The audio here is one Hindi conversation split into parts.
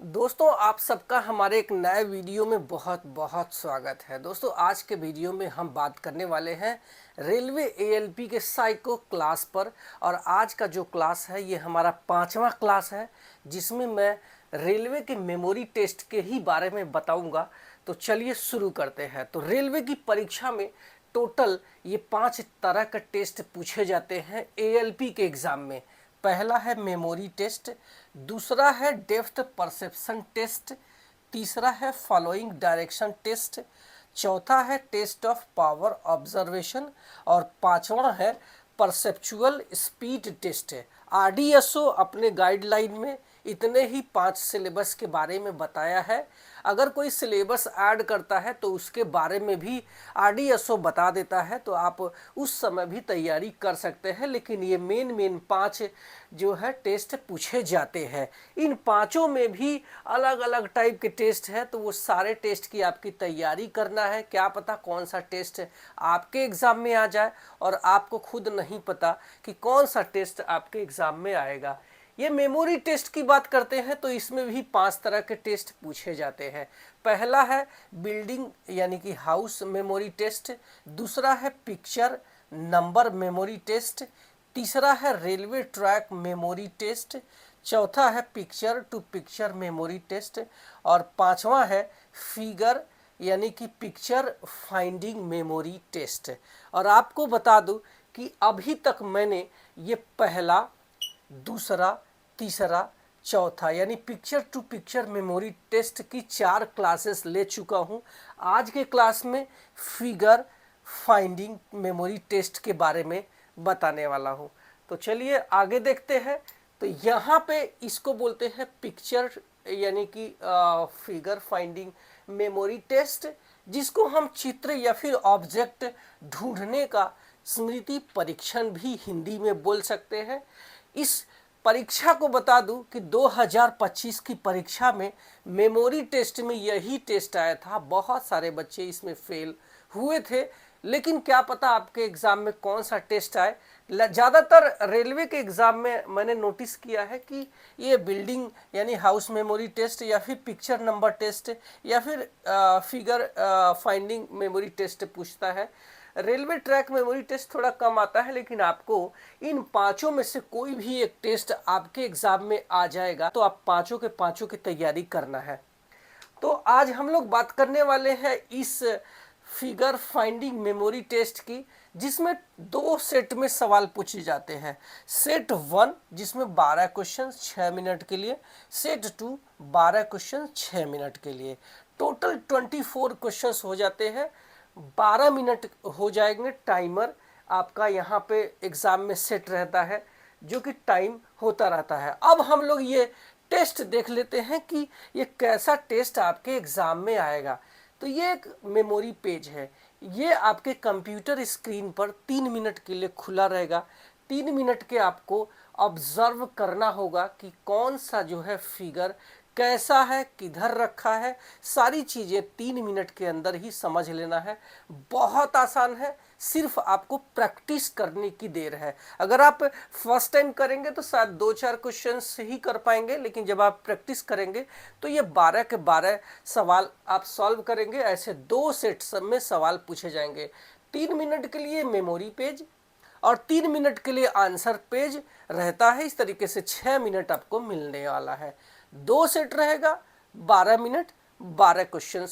दोस्तों, आप सबका हमारे एक नए वीडियो में बहुत बहुत स्वागत है। दोस्तों, आज के वीडियो में हम बात करने वाले हैं रेलवे एएलपी के साइको क्लास पर। और आज का जो क्लास है ये हमारा 5वां क्लास है, जिसमें मैं रेलवे के मेमोरी टेस्ट के ही बारे में बताऊंगा। तो चलिए शुरू करते हैं। तो रेलवे की परीक्षा में टोटल ये 5 तरह का टेस्ट पूछे जाते हैं एएलपी के एग्ज़ाम में। पहला है मेमोरी टेस्ट, दूसरा है डेप्थ परसेप्शन टेस्ट, तीसरा है फॉलोइंग डायरेक्शन टेस्ट, चौथा है टेस्ट ऑफ पावर ऑब्जर्वेशन और पांचवा है परसेप्चुअल स्पीड टेस्ट। आरडीएसओ अपने गाइडलाइन में इतने ही 5 सिलेबस के बारे में बताया है। अगर कोई सिलेबस ऐड करता है तो उसके बारे में भी आरडीएसओ बता देता है, तो आप उस समय भी तैयारी कर सकते हैं। लेकिन ये मेन 5 जो है टेस्ट पूछे जाते हैं। इन पांचों में भी अलग अलग टाइप के टेस्ट है, तो वो सारे टेस्ट की आपकी तैयारी करना है। क्या पता कौन सा टेस्ट आपके एग्ज़ाम में आ जाए और आपको खुद नहीं पता कि कौन सा टेस्ट आपके एग्ज़ाम में आएगा। ये मेमोरी टेस्ट की बात करते हैं तो इसमें भी 5 तरह के टेस्ट पूछे जाते हैं। पहला है बिल्डिंग यानी कि हाउस मेमोरी टेस्ट, दूसरा है पिक्चर नंबर मेमोरी टेस्ट, तीसरा है रेलवे ट्रैक मेमोरी टेस्ट, चौथा है picture to picture memory test और पांचवा है फिगर यानी कि पिक्चर फाइंडिंग मेमोरी टेस्ट। और आपको बता दूं कि अभी तक मैंने ये पहला, दूसरा, तीसरा, चौथा यानी picture to picture memory test की 4 क्लासेस ले चुका हूं। आज के क्लास में फिगर फाइंडिंग मेमोरी टेस्ट के बारे में बताने वाला हूं। तो चलिए आगे देखते हैं। तो यहाँ पे इसको बोलते हैं पिक्चर यानी कि फिगर फाइंडिंग मेमोरी टेस्ट, जिसको हम चित्र या फिर ऑब्जेक्ट ढूंढने का स्मृति परीक्षण भी हिंदी में बोल सकते हैं। इस परीक्षा को बता दूं कि 2025 की परीक्षा में मेमोरी टेस्ट में यही टेस्ट आया था। बहुत सारे बच्चे इसमें फेल हुए थे, लेकिन क्या पता आपके एग्ज़ाम में कौन सा टेस्ट आए। ज़्यादातर रेलवे के एग्ज़ाम में मैंने नोटिस किया है कि ये बिल्डिंग यानी हाउस मेमोरी टेस्ट या फिर पिक्चर नंबर टेस्ट या फिर फिगर फाइंडिंग मेमोरी टेस्ट पूछता है। रेलवे ट्रैक मेमोरी टेस्ट थोड़ा कम आता है, लेकिन आपको इन पांचों में से कोई भी एक टेस्ट आपके एग्जाम में आ जाएगा, तो आप पांचों के पांचों की तैयारी करना है। तो आज हम लोग बात करने वाले हैं इस फिगर फाइंडिंग मेमोरी टेस्ट की, जिसमें 2 सेट में सवाल पूछे जाते हैं। सेट 1 जिसमें 12 क्वेश्चन 6 मिनट के लिए, सेट 2 12 क्वेश्चन 6 मिनट के लिए। टोटल 24 क्वेश्चन हो जाते हैं। 12 मिनट हो जाएंगे। टाइमर आपका यहाँ पे एग्ज़ाम में सेट रहता है, जो कि टाइम होता रहता है। अब हम लोग ये टेस्ट देख लेते हैं कि ये कैसा टेस्ट आपके एग्ज़ाम में आएगा। तो ये एक मेमोरी पेज है, ये आपके कंप्यूटर स्क्रीन पर 3 मिनट के लिए खुला रहेगा। 3 मिनट के आपको ऑब्जर्व करना होगा कि कौन सा जो है फिगर कैसा है, किधर रखा है, सारी चीज़ें 3 मिनट के अंदर ही समझ लेना है। बहुत आसान है, सिर्फ आपको प्रैक्टिस करने की देर है। अगर आप फर्स्ट टाइम करेंगे तो शायद 2-4 क्वेश्चन ही कर पाएंगे, लेकिन जब आप प्रैक्टिस करेंगे तो ये 12 के 12 सवाल आप सॉल्व करेंगे। ऐसे 2 सेट्स में सवाल पूछे जाएंगे। 3 मिनट के लिए मेमोरी पेज और 3 मिनट के लिए आंसर पेज रहता है। इस तरीके से 6 मिनट आपको मिलने वाला है। 2 सेट रहेगा, 12 मिनट 12 क्वेश्चन,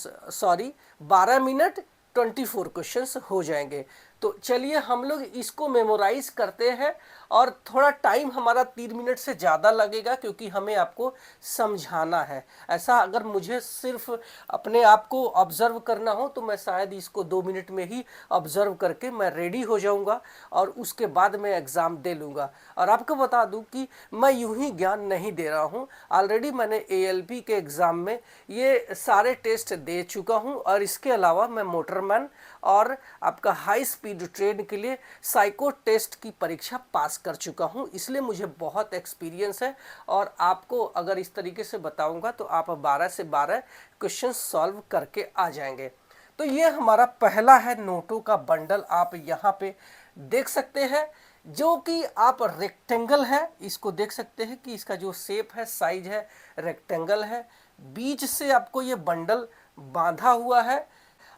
12 मिनट 24 क्वेश्चंस हो जाएंगे। तो चलिए हम लोग इसको मेमोराइज करते हैं, और थोड़ा टाइम हमारा 3 मिनट से ज़्यादा लगेगा, क्योंकि हमें आपको समझाना है। ऐसा अगर मुझे सिर्फ अपने आप को ऑब्जर्व करना हो तो मैं शायद इसको 2 मिनट में ही ऑब्जर्व करके मैं रेडी हो जाऊंगा और उसके बाद मैं एग्ज़ाम दे लूँगा। और आपको बता दूं कि मैं यूं ही ज्ञान नहीं दे रहा हूं, ऑलरेडी मैंने एएलपी के एग्ज़ाम में ये सारे टेस्ट दे चुका हूं, और इसके अलावा मैं मोटरमैन और आपका हाई स्पीड ट्रेन के लिए साइको टेस्ट की परीक्षा पास कर चुका हूं, इसलिए मुझे बहुत एक्सपीरियंस है। और आपको अगर इस तरीके से बताऊंगा तो आप 12 से 12 क्वेश्चन सॉल्व करके आ जाएंगे। तो ये हमारा पहला है नोटों का बंडल, आप यहाँ पे देख सकते हैं। जो कि आप रेक्टेंगल है, इसको देख सकते हैं कि इसका जो शेप है, साइज है, रेक्टेंगल है। बीच से आपको ये बंडल बांधा हुआ है।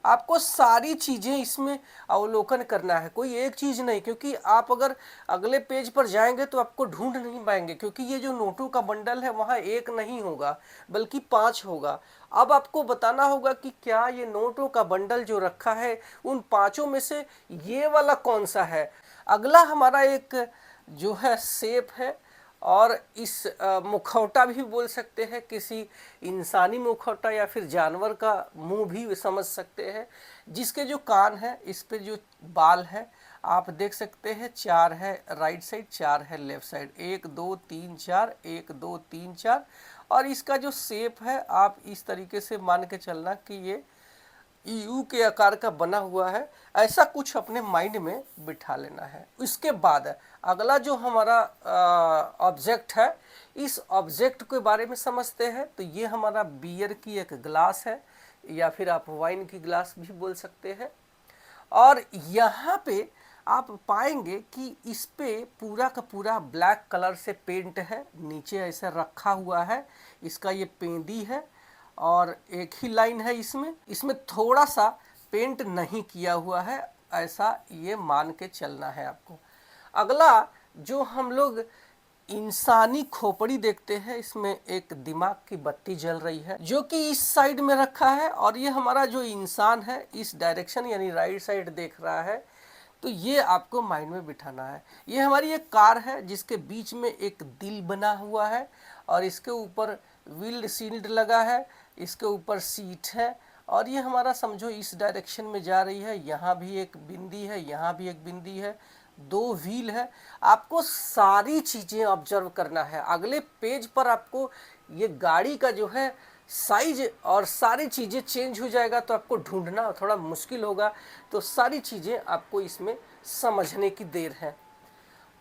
आपको सारी चीज़ें इसमें अवलोकन करना है, कोई एक चीज़ नहीं, क्योंकि आप अगर अगले पेज पर जाएंगे तो आपको ढूंढ नहीं पाएंगे, क्योंकि ये जो नोटों का बंडल है वहाँ एक नहीं होगा बल्कि 5 होगा। अब आपको बताना होगा कि क्या ये नोटों का बंडल जो रखा है उन 5 में से ये वाला कौन सा है। अगला हमारा एक जो है शेप है, और इस मुखौटा भी बोल सकते हैं, किसी इंसानी मुखौटा या फिर जानवर का मुंह भी समझ सकते हैं, जिसके जो कान है, इस पे जो बाल है आप देख सकते हैं, 4 है राइट साइड, 4 है लेफ्ट साइड, 1 2 3 4, 1 2 3 4। और इसका जो शेप है आप इस तरीके से मान के चलना कि ये यू के आकार का बना हुआ है, ऐसा कुछ अपने माइंड में बिठा लेना है। इसके बाद अगला जो हमारा ऑब्जेक्ट है, इस ऑब्जेक्ट के बारे में समझते हैं। तो ये हमारा बियर की एक ग्लास है, या फिर आप वाइन की ग्लास भी बोल सकते हैं। और यहाँ पे आप पाएंगे कि इस पे पूरा का पूरा ब्लैक कलर से पेंट है, नीचे ऐसे रखा हुआ है, इसका ये पेंदी है और एक ही लाइन है इसमें। इसमें थोड़ा सा पेंट नहीं किया हुआ है, ऐसा ये मान के चलना है आपको। अगला जो हम लोग इंसानी खोपड़ी देखते हैं, इसमें एक दिमाग की बत्ती जल रही है जो कि इस साइड में रखा है, और ये हमारा जो इंसान है इस डायरेक्शन यानी राइट साइड देख रहा है। तो ये आपको माइंड में बिठाना है। ये हमारी एक कार है जिसके बीच में एक दिल बना हुआ है, और इसके ऊपर व्हील शील्ड लगा है, इसके ऊपर सीट है, और ये हमारा समझो इस डायरेक्शन में जा रही है। यहाँ भी एक बिंदी है, यहाँ भी एक बिंदी है, 2 व्हील है। आपको सारी चीज़ें ऑब्जर्व करना है। अगले पेज पर आपको ये गाड़ी का जो है साइज और सारी चीज़ें चेंज हो जाएगा, तो आपको ढूंढना थोड़ा मुश्किल होगा। तो सारी चीज़ें आपको इसमें समझने की देर है।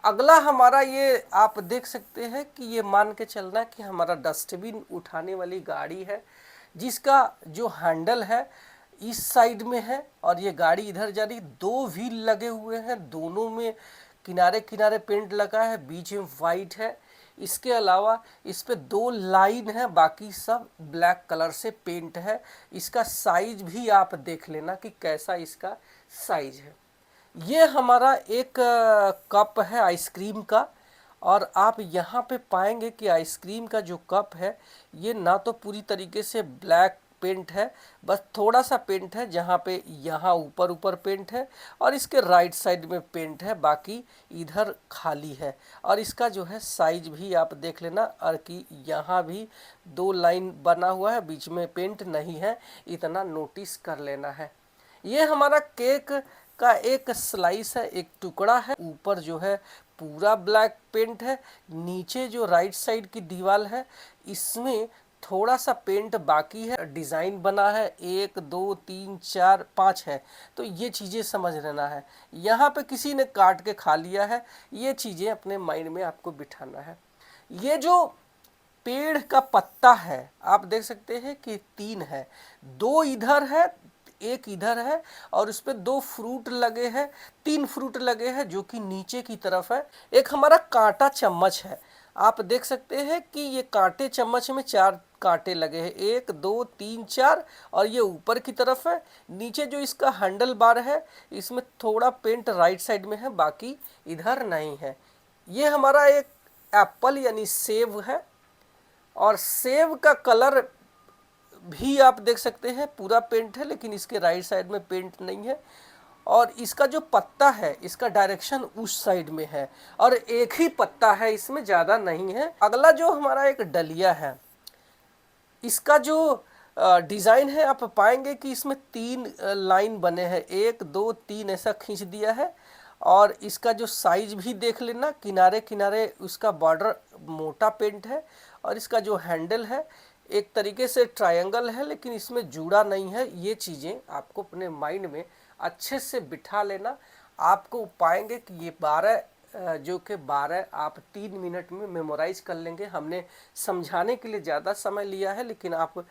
अगला हमारा ये आप देख सकते हैं कि ये मान के चलना कि हमारा डस्टबिन उठाने वाली गाड़ी है, जिसका जो हैंडल है इस साइड में है, और ये गाड़ी इधर जा रही। 2 व्हील लगे हुए हैं, दोनों में किनारे किनारे पेंट लगा है, बीच में वाइट है। इसके अलावा इस पे 2 लाइन है, बाकी सब ब्लैक कलर से पेंट है। इसका साइज भी आप देख लेना कि कैसा इसका साइज है। ये हमारा एक कप है आइसक्रीम का, और आप यहाँ पे पाएंगे कि आइसक्रीम का जो कप है ये ना तो पूरी तरीके से ब्लैक पेंट है, बस थोड़ा सा पेंट है, जहाँ पे यहाँ ऊपर ऊपर पेंट है, और इसके राइट साइड में पेंट है, बाकी इधर खाली है। और इसका जो है साइज भी आप देख लेना, और कि यहाँ भी 2 लाइन बना हुआ है, बीच में पेंट नहीं है, इतना नोटिस कर लेना है। ये हमारा केक का एक स्लाइस है, एक टुकड़ा है, ऊपर जो है पूरा ब्लैक पेंट है, नीचे जो राइट साइड की दीवार है इसमें थोड़ा सा पेंट बाकी है, डिज़ाइन बना है, 1 2 3 4 5 है। तो ये चीज़ें समझ लेना है। यहाँ पे किसी ने काट के खा लिया है, ये चीज़ें अपने माइंड में आपको बिठाना है। ये जो पेड़ का पत्ता है आप देख सकते हैं कि 3 है, 2 इधर है, 1 इधर है, और उस पर 2 फ्रूट लगे हैं, 3 फ्रूट लगे हैं जो कि नीचे की तरफ है। एक हमारा कांटा चम्मच है, आप देख सकते हैं कि ये कांटे चम्मच में 4 कांटे लगे हैं, 1 2 3 4, और ये ऊपर की तरफ है। नीचे जो इसका हैंडल बार है इसमें थोड़ा पेंट राइट साइड में है, बाकी इधर नहीं है। ये हमारा एक एप्पल यानी सेब है, और सेब का कलर भी आप देख सकते हैं पूरा पेंट है, लेकिन इसके राइट साइड में पेंट नहीं है, और इसका जो पत्ता है इसका डायरेक्शन उस साइड में है, और एक ही पत्ता है, इसमें ज़्यादा नहीं है। अगला जो हमारा एक डलिया है, इसका जो डिज़ाइन है आप पाएंगे कि इसमें 3 लाइन बने हैं, 1 2 3 ऐसा खींच दिया है, और इसका जो साइज भी देख लेना, किनारे किनारे उसका बॉर्डर मोटा पेंट है, और इसका जो हैंडल है एक तरीके से ट्रायंगल है, लेकिन इसमें जुड़ा नहीं है। ये चीज़ें आपको अपने माइंड में अच्छे से बिठा लेना। आपको पाएंगे कि ये 12 जो कि 12 आप 3 मिनट में मेमोराइज कर लेंगे। हमने समझाने के लिए ज़्यादा समय लिया है, लेकिन आप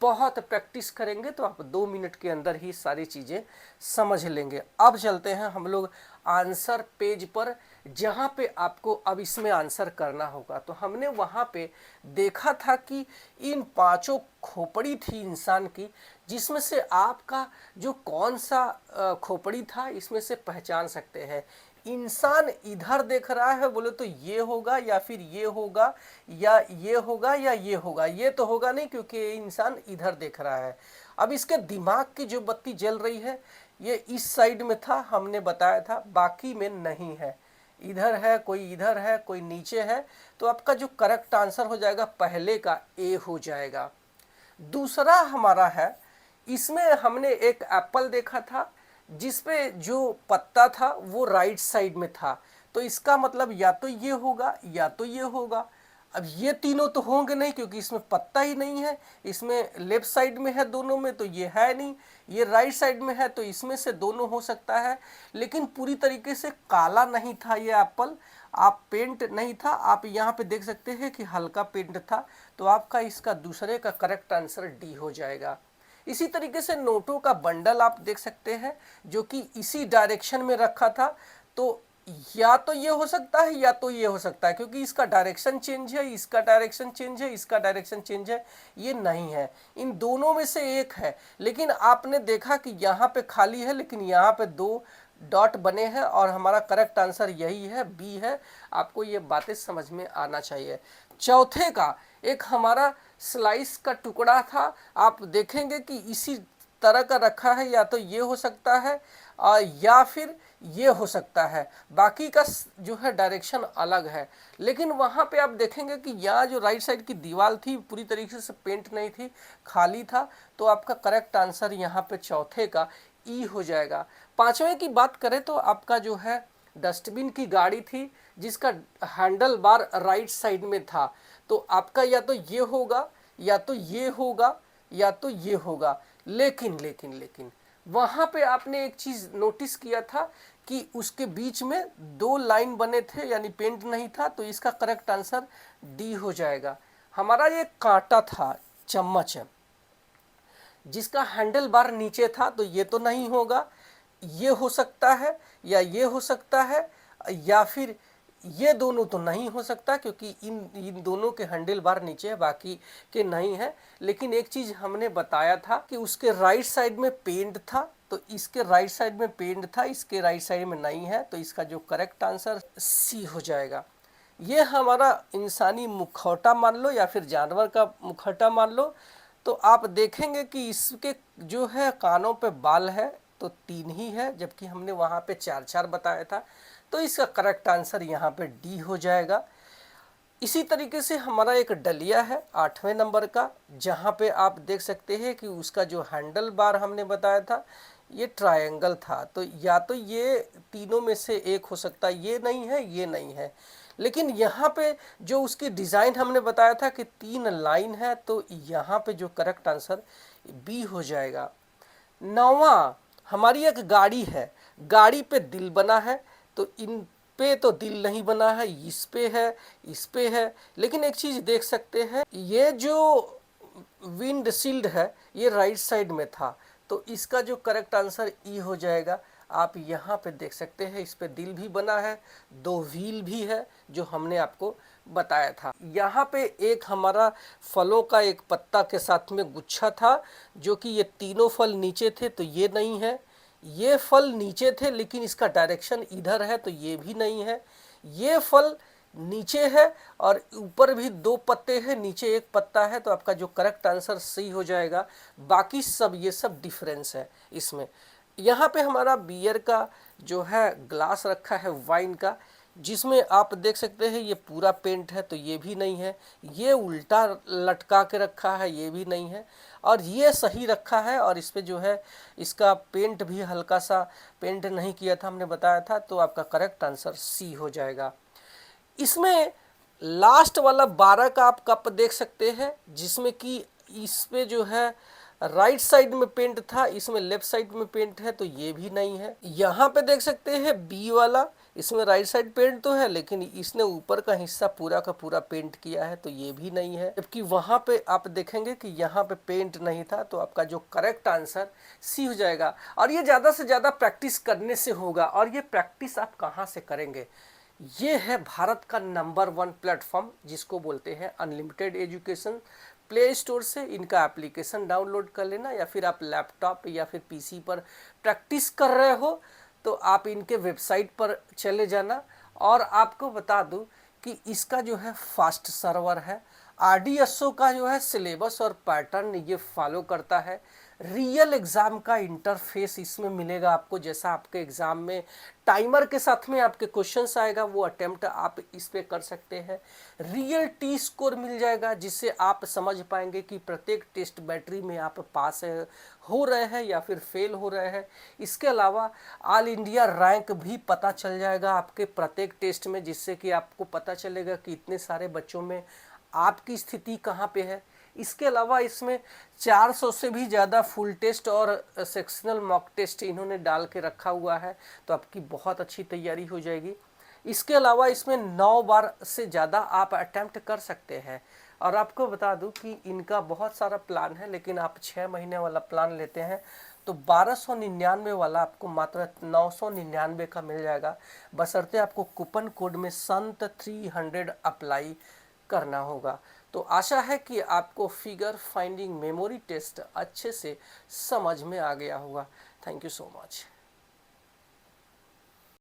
बहुत प्रैक्टिस करेंगे तो आप 2 मिनट के अंदर ही सारी चीज़ें समझ लेंगे। अब चलते हैं हम लोग आंसर पेज पर, जहाँ पे आपको अब इसमें आंसर करना होगा। तो हमने वहाँ पे देखा था कि इन पांचों खोपड़ी थी इंसान की, जिसमें से आपका जो कौन सा खोपड़ी था इसमें से पहचान सकते हैं। इंसान इधर देख रहा है बोले तो ये होगा या फिर ये होगा या ये होगा या ये होगा, ये तो होगा नहीं क्योंकि ये इंसान इधर देख रहा है। अब इसके दिमाग की जो बत्ती जल रही है ये इस साइड में था, हमने बताया था, बाकी में नहीं है। इधर है, कोई इधर है, कोई नीचे है। तो आपका जो करेक्ट आंसर हो जाएगा पहले का ए हो जाएगा। दूसरा हमारा है, इसमें हमने एक एप्पल देखा था जिसपे जो पत्ता था वो राइट साइड में था। तो इसका मतलब या तो ये होगा या तो ये होगा। अब ये तीनों तो होंगे नहीं क्योंकि इसमें पत्ता ही नहीं है। इसमें लेफ्ट साइड में है दोनों में तो ये है नहीं, ये राइट साइड में है तो इसमें से दोनों हो सकता है। लेकिन पूरी तरीके से काला नहीं था ये एप्पल, आप पेंट नहीं था, आप यहाँ पे देख सकते हैं कि हल्का पेंट था। तो आपका इसका दूसरे का करेक्ट आंसर डी हो जाएगा। इसी तरीके से नोटों का बंडल आप देख सकते हैं जो कि इसी डायरेक्शन में रखा था। तो या तो ये हो सकता है या तो ये हो सकता है, क्योंकि इसका डायरेक्शन चेंज है, इसका डायरेक्शन चेंज है, इसका डायरेक्शन चेंज है, ये नहीं है। इन दोनों में से एक है। लेकिन आपने देखा कि यहाँ पे खाली है लेकिन यहाँ पे दो डॉट बने हैं और हमारा करेक्ट आंसर यही है, बी है। आपको ये बातें समझ में आना चाहिए। चौथे का एक हमारा स्लाइस का टुकड़ा था, आप देखेंगे कि इसी तरह का रखा है, या तो ये हो सकता है या फिर ये हो सकता है। बाकी का जो है डायरेक्शन अलग है। लेकिन वहाँ पे आप देखेंगे कि यहाँ जो राइट साइड की दीवार थी पूरी तरीके से पेंट नहीं थी, खाली था। तो आपका करेक्ट आंसर यहाँ पे चौथे का ई हो जाएगा। पांचवें की बात करें तो आपका जो है डस्टबिन की गाड़ी थी जिसका हैंडल बार राइट साइड में था। तो आपका या तो ये होगा या तो ये होगा या तो ये होगा। लेकिन लेकिन लेकिन वहाँ पे आपने एक चीज़ नोटिस किया था कि उसके बीच में दो लाइन बने थे, यानी पेंट नहीं था। तो इसका करेक्ट आंसर डी हो जाएगा। हमारा ये कांटा था, चम्मच है, जिसका हैंडल बार नीचे था। तो ये तो नहीं होगा, ये हो सकता है या ये हो सकता है, या फिर ये दोनों तो नहीं हो सकता क्योंकि इन दोनों के हैंडल बार नीचे है, बाकी के नहीं है। लेकिन एक चीज हमने बताया था कि उसके राइट साइड में पेंट था। तो इसके राइट साइड में पेंट था, इसके राइट साइड में नहीं है। तो इसका जो करेक्ट आंसर सी हो जाएगा। ये हमारा इंसानी मुखौटा मान लो या फिर जानवर का मुखौटा मान लो। तो आप देखेंगे कि इसके जो है कानों पे बाल है तो 3 ही है, जबकि हमने वहाँ पे 4-4 बताया था। तो इसका करेक्ट आंसर यहाँ पे डी हो जाएगा। इसी तरीके से हमारा एक डलिया है 8वें नंबर का, जहाँ पे आप देख सकते हैं कि उसका जो हैंडल बार हमने बताया था ये ट्रायंगल था। तो या तो ये तीनों में से एक हो सकता है, ये नहीं है, ये नहीं है। लेकिन यहाँ पे जो उसकी डिज़ाइन हमने बताया था कि 3 लाइन है। तो यहाँ पे जो करेक्ट आंसर बी हो जाएगा। 9वां हमारी एक गाड़ी है, गाड़ी पे दिल बना है। तो इन पे तो दिल नहीं बना है, इस पे है, इस पे है। लेकिन एक चीज देख सकते हैं, ये जो विंड शील्ड है ये राइट साइड में था। तो इसका जो करेक्ट आंसर ई हो जाएगा। आप यहाँ पे देख सकते हैं इस पे दिल भी बना है, 2 व्हील भी है जो हमने आपको बताया था। यहाँ पे एक हमारा फलों का एक पत्ता के साथ में गुच्छा था, जो कि ये तीनों फल नीचे थे। तो ये नहीं है। ये फल नीचे थे लेकिन इसका डायरेक्शन इधर है, तो ये भी नहीं है। ये फल नीचे है और ऊपर भी 2 पत्ते हैं, नीचे 1 पत्ता है। तो आपका जो करेक्ट आंसर सी हो जाएगा। बाकी सब ये सब डिफरेंस है इसमें। यहाँ पे हमारा बियर का जो है ग्लास रखा है वाइन का, जिसमें आप देख सकते हैं ये पूरा पेंट है। तो ये भी नहीं है। ये उल्टा लटका के रखा है, ये भी नहीं है। और ये सही रखा है और इस पे जो है इसका पेंट भी हल्का सा पेंट नहीं किया था, हमने बताया था। तो आपका करेक्ट आंसर सी हो जाएगा। इसमें लास्ट वाला 12 का आप कप देख सकते हैं, जिसमें कि इस पे जो है राइट साइड में पेंट था, इसमें लेफ्ट साइड में पेंट है। तो ये भी नहीं है। यहाँ पे देख सकते हैं बी वाला, इसमें राइट साइड पेंट तो है लेकिन इसने ऊपर का हिस्सा पूरा का पूरा पेंट किया है। तो ये भी नहीं है। जबकि वहाँ पे आप देखेंगे कि यहाँ पे पेंट नहीं था। तो आपका जो करेक्ट आंसर सी हो जाएगा। और ये ज़्यादा से ज़्यादा प्रैक्टिस करने से होगा। और ये प्रैक्टिस आप कहाँ से करेंगे? ये है भारत का नंबर 1 प्लेटफॉर्म जिसको बोलते हैं अनलिमिटेड एजुकेशन। प्ले स्टोर से इनका एप्लीकेशन डाउनलोड कर लेना, या फिर आप लैपटॉप या फिर पीसी पर प्रैक्टिस कर रहे हो तो आप इनके वेबसाइट पर चले जाना। और आपको बता दूं कि इसका जो है फास्ट सर्वर है, आरडीएसओ का जो है सिलेबस और पैटर्न ये फॉलो करता है। रियल एग्ज़ाम का इंटरफेस इसमें मिलेगा आपको, जैसा आपके एग्ज़ाम में टाइमर के साथ में आपके क्वेश्चंस आएगा वो अटेम्प्ट आप इस पे कर सकते हैं। रियल टी स्कोर मिल जाएगा जिससे आप समझ पाएंगे कि प्रत्येक टेस्ट बैटरी में आप पास हो रहे हैं या फिर फेल हो रहे हैं। इसके अलावा ऑल इंडिया रैंक भी पता चल जाएगा आपके प्रत्येक टेस्ट में, जिससे कि आपको पता चलेगा कि इतने सारे बच्चों में आपकी स्थिति कहाँ पे है। इसके अलावा इसमें 400 से भी ज़्यादा फुल टेस्ट और सेक्शनल मॉक टेस्ट इन्होंने डाल के रखा हुआ है, तो आपकी बहुत अच्छी तैयारी हो जाएगी। इसके अलावा इसमें 9 बार से ज़्यादा आप अटैम्प्ट कर सकते हैं। और आपको बता दूं कि इनका बहुत सारा प्लान है, लेकिन आप 6 महीने वाला प्लान लेते हैं तो 1299 वाला आपको मात्र 999 का मिल जाएगा, बशर्ते आपको कूपन कोड में संत 300 अप्लाई करना होगा। तो आशा है कि आपको फिगर फाइंडिंग मेमोरी टेस्ट अच्छे से समझ में आ गया होगा। Thank you so much.